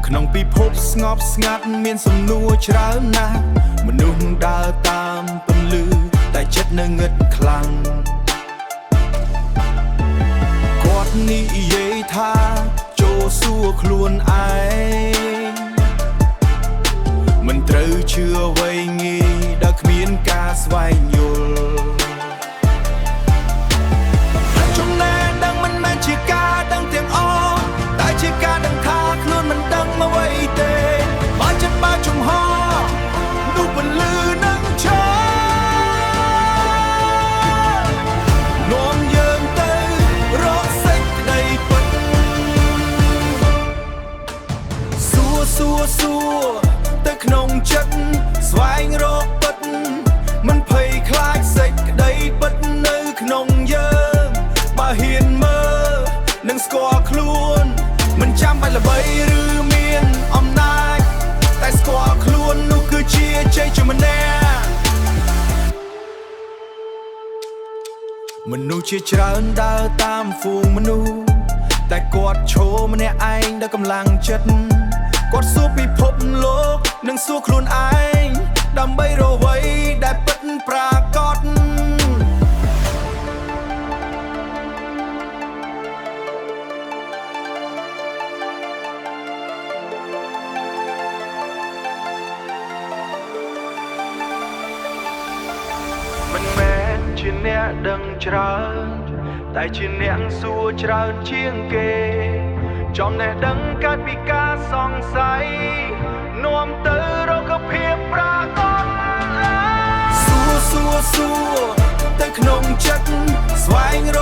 ក្នុងពិភពស្ងប់ស្ងាត់មានសំណួរច្រើនណាស់មនុស្សដើរតាមពន្លឺតែចិត្តនៅងឹតខ្លាំងគាត់និយាយថាចូលសួរខ្លួនឯងមិនត្រូវជឿអ្វីងាយដែលគ្មានការស្វែងយល់ចំណេះដឹងមិនមែនជាការដឹងទាំងអស់តែជាការដឹងថាខ្លួនមិនដឹងអ្វីទេបើចិត្តបើជំហរនោះពន្លឺនឹងឈរនាំយើងទៅរកសេចក្តីពិតសួរទៅក្នុងចិត្តស្វែងរកពិតមិនភ័យខ្លាចសេចក្តីពិតនៅក្នុងយើងបើហ៊ានមើលនឹងស្គាល់ខ្លួនមិនចាំបាច់ល្បីឬមានអំណាចតែស្គាល់ខ្លួននោះគឺជាជ័យជំនះមនុស្សជាច្រើនដើរតាមហ្វូងមនុស្សតែគាត់ឈរម្នាក់ឯងដោយកម្លាំងចិត្តគាត់សួរពិភពលោកនិងសួរខ្លួនឯងដើម្បីរកអ្វីដែលពិតប្រាកដមិនមែនជាអ្នកដឹងច្រើនតែជាអ្នកសួរច្រើនជាងគេចំណេះដឹងកើតពីការសង្ស័យនាំទៅរកភាពប្រាកដសួរទៅក្នុងចិត្តស្វែងរ